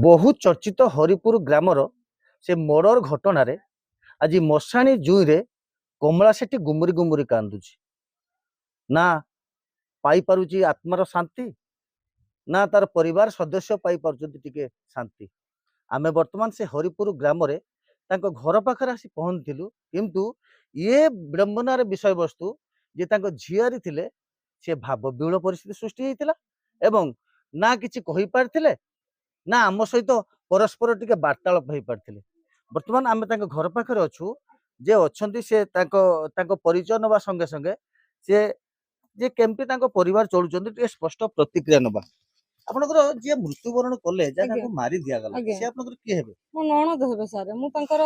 बहु चर्चित हरिपुर ग्रामर से मर्डर घटन आज मशाणी जुई रे कमला सेठी गुमुरी गुमुरी कांदुची ना पाई पारुची आत्मार शांति ना तार परिवार सदस्य पाई पारुचंती टिके शांति। आमे वर्तमान से हरिपुर ग्राम रे तांको घर पाखरे आसी पहुंचथिलु किंतु ये विडंबनार विषय वस्तु जे तांको झियारी थिले से भाव विहूल परिस्थिति सृष्टि हेतिला एवं ना किछि कहि पारथिले ना आम सहित परस्पर टिके वार्तालाप हो पारथिले। वर्तमान आमे तांको घर पाखरे अछु जे अछंती से तांको परिचय नबा संगे संगे से जे केमती तांको परिवार चलुचंती टिके स्पष्ट प्रतिक्रिया नबा। आपनकर जे मृत्युवरण कले जाका आज्ञा को मारी दिया गला आज्ञा से आपनकर की हेबे? मो नणद हेबे सारे मु तांकर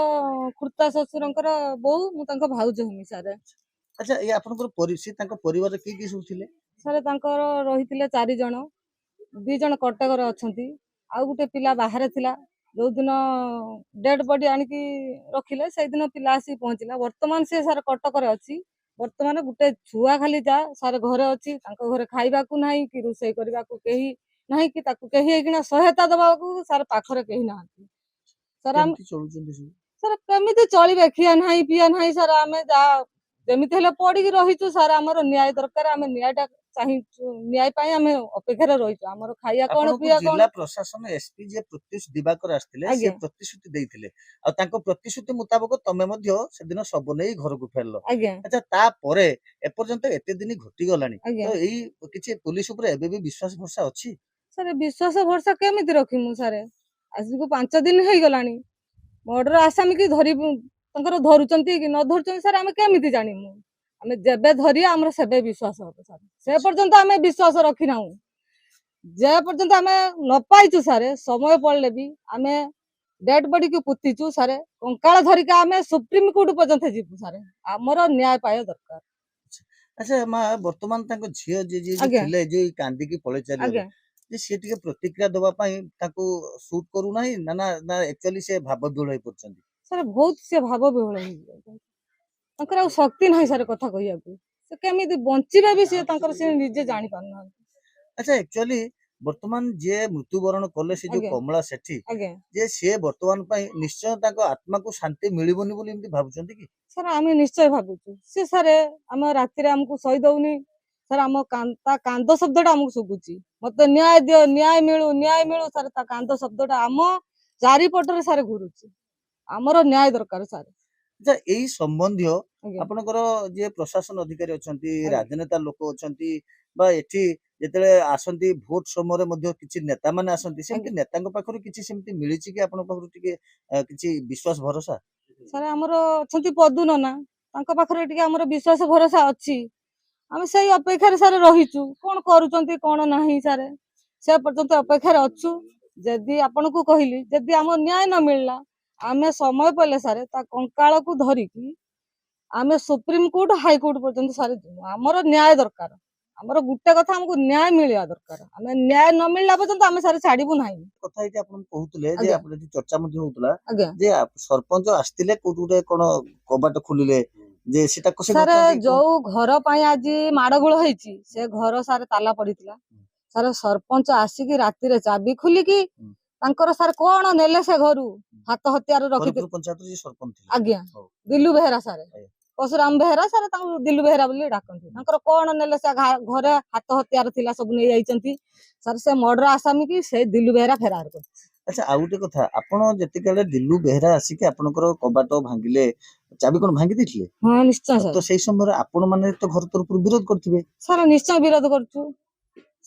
खुर्ता ससुरंकर बोउ मु तांकर भाउज हेमी सारे। अच्छा ये आपनकर परिसी तांको परिवार रे की सब थिले? सारे तांकर रहिथिले 4 जण 2 जण कटक रे अछंती आ गुटे पिला बाहरे थिला जो दिन डेड बॉडी आनिकी रखिले से दिन पिला आसी पहुंचला वर्तमान से सारे कटक रे अछि। वर्तमान गुटे छुआ खाली जा सारे घरे अछि तांको घरे खाइबा को नाही कि रोसई करबा को केही नाही कि ताकू केही एकिना सहायता दबा को सारे पाखरे केही नाही। सर हम केमती चलुचंती सब? सर केमिति चलिबे खिया नाही पिया नाही सर आमे जा जेमिति हेले पडिकी रहिछु सर हमर न्याय दरकार आमे न्यायटा चाहिछु न्याय पाई आमे अपेक्षा रे रहिछु हमर खाइया कोन आपनको पिया जिला कोन। प्रशासन एसपी जे प्रतिश्रुति दिवाकर आस्थिले से आज्ञा प्रतिश्रुति देइथिले आ तांको प्रतिश्रुति मुताबिक तमे मध्य सेदिन सब नै घर को फेरलो। आज्ञा अच्छा ता परे ए पर्यंत एते दिन घटी गलानी आज्ञा तो एई किछि पुलिस ऊपर एबे भी विश्वास भरसा अछि? सर विश्वास भरसा केमिति रखिमु सर आज को 5 दिन हेई गलानी मर्डर आसामी की धरि तांकर धरुचंती कि न धरुचंती सर आमे केमिति जानिमु आमे जेबे धरिया हमर सेबे विश्वास हो सर से पर्यंत आमे विश्वास रखि नाउ जे पर्यंत आमे न पाइछु सारे समय पड़ले भी आमे डेड बॉडी को पुतिछु सारे कंकाळ धरिका आमे सुप्रीम कोर्ट पर्यंत जीवु सारे हमर न्याय पाय दरकार। अच्छा मा वर्तमान तांको झियो जे जे आज्ञा थिले जे कांदी की पळे चलिगले आज्ञा जे से टिके प्रतिक्रिया दबा पई ताको शूट करू नाही ना ना ना एक्चुअली से भाव विहूल होई पड़छंती? सर बहुत से भाव विहूल हो तांकर आ शक्ति नाही सारे कथा कहिया को से केमिति बंचिबे भी से तांकर से निजे जानि पारना। अच्छा एक्चुअली वर्तमान जे मृत्युवरण कले से जो आज्ञा कमला सेठी आज्ञा जे से वर्तमान पई निश्चय ताको आत्मा को शांति मिलिबोनी बोली एमती भाबुचंती कि? सर आमे निश्चय भाबुछु से सर आम राति रे हमको सही दउनी सर आम कांद शब्दटा हमको सुबुची मते न्याय दियो न्याय मिलू सर ता कांद शब्दटा आम चारि पटरे सर घुरुची हमर न्याय दरकार सर। अच्छा एई संबंधिय आज्ञा आपनकर जे प्रशासन अधिकारी अछंती आज्ञा राजनेता लोक अछंती बा एठी जेतले आसंती भोट समय मध्ये किछि नेता माने आसंती सेमति आज्ञा नेतांक पाखरु किछि सेमति मिलिछि कि आपन पाखरु टिके किछि विश्वास भरोसा? सर हमर अछंती पदु नना तांका पाखरे टिके हमर विश्वास भरोसा अछि आमे सेही अपेक्षा रे सर रहिछु कोन करूचंती कोन नाही सर से पर्यंत अपेक्षा रे अछु जदी आपन को कहिली जदी हम न्याय न मिलला आमे समय पले सर ता कंकाळ को धरिकी आमे सुप्रीम कोर्ट हाई कोर्ट पर्यंत सारे हमर न्याय दरकार हमर गुटे कथा हमको न्याय मिलिया दरकार आमे न्याय न मिलला पर्यंत आमे सारे छाड़ीबु नाही। କଥା ଏଇଠି ଆପଣ କହୁଥିଲେ ଯେ आज्ञा ଆପଣ ଏଠି ଚର୍ଚ୍ଚା ମଧ୍ୟ ହଉଥିଲା आज्ञा ଯେ ସରପଞ୍ଚ ଆସିଥିଲେ କୋଉଠି ଗୋଟେ କଣ କବାଟ ଖୋଲିଲେ ଯେ ସେଟା ସେ सर ଘଟଣା ଟିକେ जो କଣ? घर पाई आज माड़गोल होईची से घर सारे ताला पड़ीथिला सर सरपंच आसिकी राति रे चाबी खुलिकी तांकर सर कोन नेले से घरु हाथ हथियार रखिथे। ହରିପୁର ପଞ୍ଚାୟତ ଯେ ସରପଞ୍ଚ ଥିଲେ? आज्ञा ହଉ दिलु बेहरा सारे ଆଜ୍ଞା। परशुराम बेहरा सारे तांको दिलु बेहरा बोली डाकंती तांकर कोन नेले से घरे हाथ हथियार थिला सब नै आइचंती सर से मर्डर आसामी की से दिलु बेहरा फेरार कर। ଆଚ୍ଛା ଆଉ ଗୋଟେ କଥା ଆପଣ ଯେତିକାଳେ ଦିଲ୍ଲୁ ବେହେରା ଆସିକି ଆପଣଙ୍କର କବାଟ ଭାଙ୍ଗିଲେ ଚାବି କଣ ଭାଙ୍ଗି ଦେଇଥିଲେ? हां निश्चय ତ सर ସେଇ ସମୟରେ ଆପଣ ମାନେ ତ ଘର ତରଫରୁ ବିରୋଧ କରିଥିବେ सर निश्चय विरोध करछु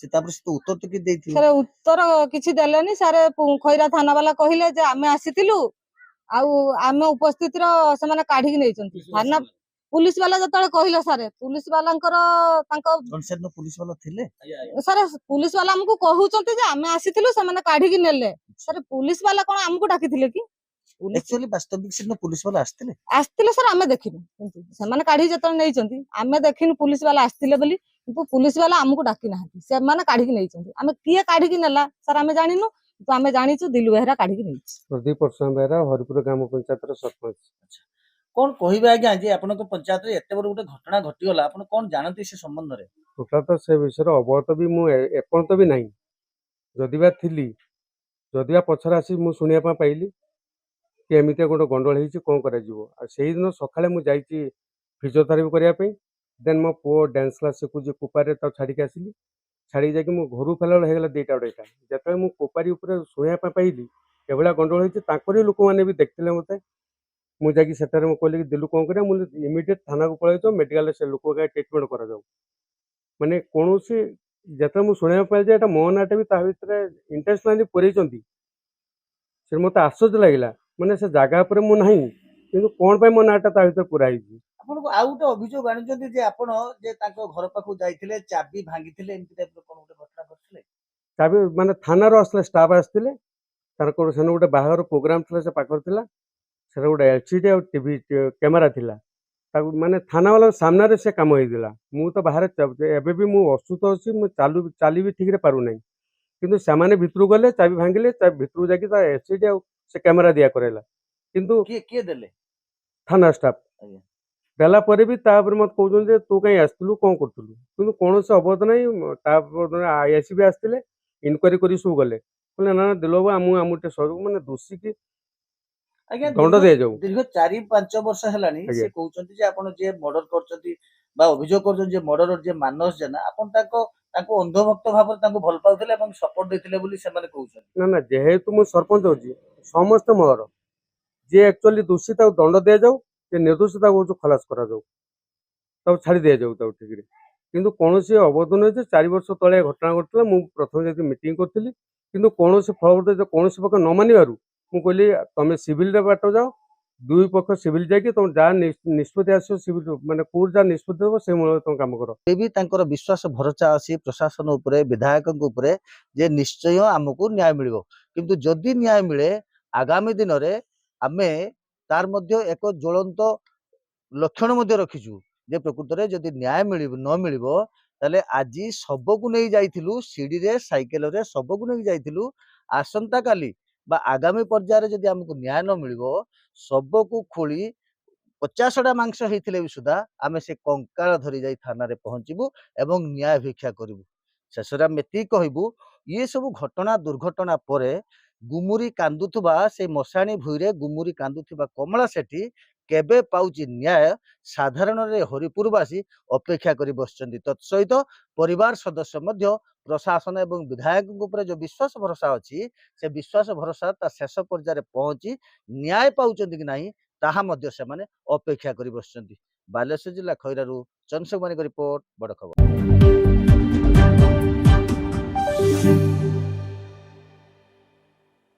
ସେ ତାପରେ ସେ ତ ଉତ୍ତର ତ କିଛି ଦେଇଥିବେ? सर उत्तर किछि देलेनी सर खैरा थाना वाला कहिले जे आमे आसीतिलु आउ आमे उपस्थित रो सेमाने काढी नै चंती थाना पुलिस वाला जतळे कहिले सर पुलिस वालांकर तांको कनसर्न पुलिस वाला ଥିଲେ? सर पुलिस वाला हमको कहउचंती जे आमे आसीतिलु सेमाने काढी नेले सर पुलिस वाला कोन हमको डाकिथिले कि पुलिस एक्चुअली वास्तविक सेदिन पुलिस वाला ଆସିଥିଲେ? आस्तिले सर आमे देखिनु किंतु सेमाने काढी जतळे नै चंती आमे देखिनु पुलिस वाला आस्तिले बोली किंतु पुलिस वाला हमको डाकी नाहंती सेमाने काढी नै चंती आमे किए काढी नेला सर आमे जानिनु तो आमे जानिछु दिलु बेहरा काढी नै प्रदीप परशुराम बेहरा हरिपुर ग्राम पंचायत सरपंच। କଣ କହିବେ ଆଜ୍ଞା ଯେ ଆପଣଙ୍କ ପଞ୍ଚାୟତରେ ଏତେ ବଡ ଗୋଟେ ଘଟଣା ଘଟିଗଲା ଆପଣ କଣ ଜାଣନ୍ତି ସେ ସମ୍ବନ୍ଧରେ? ଟୋଟାଲ ତ ସେ ବିଷୟରେ ଅବଗତ ବି ମୁଁ ଏପର୍ଯ୍ୟନ୍ତ ବି ନାହିଁ ଯଦି ବା ଥିଲି ଯଦିବା ପଛରେ ଆସି ମୁଁ ଶୁଣିବା ପାଇଁ ପାଇଲି କି ଏମିତିଆ ଗୋଟେ ଗଣ୍ଡଗୋଳ ହେଇଛି, କ'ଣ କରାଯିବ। ଆଉ ସେଇଦିନ ସକାଳେ ମୁଁ ଯାଇଛି ଫିଜିଓଥେରାପି କରିବା ପାଇଁ। ଦେନ୍ ମୋ ପୁଅ ଡ୍ୟାନ୍ସ କ୍ଲାସ୍ ଶିଖୁଛି କୋପାରେ, ତାକୁ ଛାଡ଼ିକି ଆସିଲି। ଛାଡ଼ିକି ଯାଇକି ମୁଁ ଘରୁ ଫେରିଲା ବେଳେ ହେଇଗଲା 2ଟା 2:30। ଯେତେବେଳେ ମୁଁ କୋପାରି ଉପରେ ଶୋଇବା ପାଇଁ ପାଇଲି ଏଭଳିଆ ଗଣ୍ଡଗୋଳ ହେଇଛି, ତାଙ୍କରି ଲୋକମାନେ ବି ଦେଖିଥିଲେ ମୋତେ। ମୁଁ ଯାଇକି ସେଠାରେ ମୁଁ କହିଲି କି ଦିଲୁ କ'ଣ କରିବା, ମୁଁ ଇମିଡ଼ିଏଟ୍ ଥାନାକୁ ପଳାଇଯାଉ, ମେଡ଼ିକାଲରେ ସେ ଲୋକ ଟ୍ରିଟମେଣ୍ଟ କରାଯାଉ। ମାନେ କୌଣସି ଯେତେବେଳେ ମୁଁ ଶୁଣିବାକୁ ପାଇଲି ଯେ ଏଇଟା ମୋ ନାଁଟା ବି ତା ଭିତରେ ଇଣ୍ଟେନ୍ସନାଲି ପୁରେଇଛନ୍ତି, ସେ ମୋତେ ଆଶ୍ଚର୍ଯ୍ୟ ଲାଗିଲା। ମାନେ ସେ ଜାଗା ଉପରେ ମୁଁ ନାହିଁ, କିନ୍ତୁ କ'ଣ ପାଇଁ ମୋ ନାଁଟା ତା ଭିତରେ ପୁରା ହେଇଛି। ଆପଣଙ୍କୁ ଆଉ ଗୋଟେ ଅଭିଯୋଗ ଆଣିଛନ୍ତି ଯେ ଆପଣ ଯେ ତାଙ୍କ ଘର ପାଖକୁ ଯାଇଥିଲେ, ଚାବି ଭାଙ୍ଗିଥିଲେ, ଏମିତି ଟାଇପର କ'ଣ ଗୋଟେ ଘଟଣା କରିଥିଲେ? ଚାବି ମାନେ ଥାନାରୁ ଆସିଥିଲେ, ଷ୍ଟାଫ୍ ଆସିଥିଲେ, ତାଙ୍କର ସେଦିନ ଗୋଟେ ବାହାଘର ପ୍ରୋଗ୍ରାମ ଥିଲା, ସେ ପାଖରେ ଥିଲା। ସେଟା ଗୋଟେ ଏଲ୍‌ସିଡି ଆଉ ଟିଭି କ୍ୟାମେରା ଥିଲା। ତାକୁ ମାନେ ଥାନାବାଲାଙ୍କ ସାମ୍ନାରେ ସେ କାମ ହେଇଥିଲା। ମୁଁ ତ ବାହାରେ ଏବେ ବି ମୁଁ ଅସୁସ୍ଥ ଅଛି, ମୁଁ ଚାଲି ବି ଠିକରେ ପାରୁନାହିଁ। କିନ୍ତୁ ସେମାନେ ଭିତରକୁ ଗଲେ, ଚାବି ଭାଙ୍ଗିଲେ, ଭିତରକୁ ଯାଇକି ତା ଏଲ୍‌ସିଡି ଆଉ ସେ କ୍ୟାମେରା ଦିଆ କରାଇଲା। କିନ୍ତୁ କିଏ କିଏ ଦେଲେ? ଥାନା ଷ୍ଟାଫ୍ ଆଜ୍ଞା। ଦେଲା ପରେ ବି ତାପରେ ମୋତେ କହୁଛନ୍ତି ଯେ ତୁ କାହିଁ ଆସିଥିଲୁ, କ'ଣ କରୁଥିଲୁ। କିନ୍ତୁ କୌଣସି ଅବରୋଧ ନାହିଁ। ତାପରେ ଆଇଆଇସି ବି ଆସିଥିଲେ, ଇନକ୍ୱାରି କରି ସବୁ ଗଲେ। କହିଲେ ନା ଦିଲୁ ବାବୁ ଆମକୁ ଟିକେ ସହଯୋଗ, ମାନେ ଦୋଷୀକି ଆଜ୍ଞା, ଦଣ୍ଡ ଦିଆଯାଉ। ଦୀର୍ଘ 4-5 ବର୍ଷ ହେଲାଣି ଆଜ୍ଞା। ସେ କହୁଛନ୍ତି ଯେ ଆପଣ ଯିଏ ମର୍ଡର କରିଛନ୍ତି ବା ଅଭିଯୋଗ କରୁଛନ୍ତି ଯେ ମର୍ଡରର ଯିଏ ମାନସ ଜେନା, ଆପଣ ତାଙ୍କୁ ଅନ୍ଧଭକ୍ତ ଭାବରେ ତାଙ୍କୁ ଭଲ ପାଉଥିଲେ ଏବଂ ସପୋର୍ଟ ଦେଇଥିଲେ ବୋଲି ସେମାନେ କହୁଛନ୍ତି। ନା ନା, ଯେହେତୁ ମୁଁ ସରପଞ୍ଚ ଅଛି, ସମସ୍ତେ ମୋର। ଯିଏ ଆକ୍ଚୁଆଲି ଦୋଷୀ ତାକୁ ଦଣ୍ଡ ଦିଆଯାଉ, ଯେ ନିର୍ଦ୍ଦୋଷୀ ତାକୁ ଖଲାସ କରାଯାଉ, ତାକୁ ଛାଡ଼ି ଦିଆଯାଉ ତାକୁ ଠିକରେ। କିନ୍ତୁ କୌଣସି ଅବରୋଧ ନାହିଁ ଯେ 4 ବର୍ଷ ତଳେ ଘଟଣା ଘଟିଥିଲା। ମୁଁ ପ୍ରଥମେ ଯାଇକି ମିଟିଂ କରିଥିଲି, କିନ୍ତୁ କୌଣସି ଫଳପ୍ରଦ କୌଣସି ପକ୍ଷ ନ ମାନିବାରୁ ମୁଁ କହିଲି ତମେ ସିଭିଲରେ ବାଟ ଯାଅ, 2 ପକ୍ଷ ସିଭିଲ ଯାଇକି ତମେ ଯାହା ନିଷ୍ପତ୍ତି ଆସିବ ସିଭିଲ ମାନେ କୋର୍ଟ ଯାହା ନିଷ୍ପତ୍ତି ଦେବ ସେ ମୂଳରେ ତମେ କାମ କର। ବି ତାଙ୍କର ବିଶ୍ୱାସ ଭରସା ଅଛି ପ୍ରଶାସନ ଉପରେ, ବିଧାୟକଙ୍କ ଉପରେ, ଯେ ନିଶ୍ଚୟ ଆମକୁ ନ୍ୟାୟ ମିଳିବ। କିନ୍ତୁ ଯଦି ନ୍ୟାୟ ମିଳେ, ଆଗାମୀ ଦିନରେ ଆମେ ତାର ମଧ୍ୟ ଏକ ଜ୍ୱଳନ୍ତ ଲକ୍ଷଣ ମଧ୍ୟ ରଖିଛୁ ଯେ ପ୍ରକୃତରେ ଯଦି ନ୍ୟାୟ ନ ମିଳିବ, ତାହେଲେ ଆଜି ଶବକୁ ନେଇ ଯାଇଥିଲୁ ସିଡ଼ିରେ, ସାଇକେଲରେ ଶବକୁ ନେଇ ଯାଇଥିଲୁ। ଆସନ୍ତାକାଲି ବା ଆଗାମୀ ପର୍ଯ୍ୟାୟରେ ଯଦି ଆମକୁ ନ୍ୟାୟ ନ ମିଳିବ, ଶବକୁ ଖୋଳି 50ଟା ମାଂସ ହେଇଥିଲେ ବି ସୁଦ୍ଧା ଆମେ ସେ କଙ୍କାଳ ଧରି ଯାଇ ଥାନାରେ ପହଞ୍ଚିବୁ ଏବଂ ନ୍ୟାୟ ଭିକ୍ଷା କରିବୁ। ଶେଷରେ ଆମେ ଏତିକି କହିବୁ, ଇଏ ସବୁ ଘଟଣା ଦୁର୍ଘଟଣା ପରେ ଗୁମୁରି କାନ୍ଦୁଥିବା ସେ ମଶାଣୀ ଭୂଇଁରେ ଗୁମୁରି କାନ୍ଦୁଥିବା କମଳା ସେଠୀ କେବେ ପାଉଛି ନ୍ୟାୟ, ସାଧାରଣରେ ହରିପୁରବାସୀ ଅପେକ୍ଷା କରି ବସିଛନ୍ତି। ତତ୍ସହିତ ପରିବାର ସଦସ୍ୟ ମଧ୍ୟ ପ୍ରଶାସନ ଏବଂ ବିଧାୟକଙ୍କ ଉପରେ ଯୋଉ ବିଶ୍ୱାସ ଭରସା ଅଛି, ସେ ବିଶ୍ୱାସ ଭରସା ତା ଶେଷ ପର୍ଯ୍ୟାୟରେ ପହଞ୍ଚି ନ୍ୟାୟ ପାଉଛନ୍ତି କି ନାହିଁ ତାହା ମଧ୍ୟ ସେମାନେ ଅପେକ୍ଷା କରି ବସିଛନ୍ତି। ବାଲେଶ୍ୱର ଜିଲ୍ଲା ଖଇରାରୁ ଚନ୍ଦ୍ରଶେଖର ରିପୋର୍ଟ, ବଡ଼ ଖବର।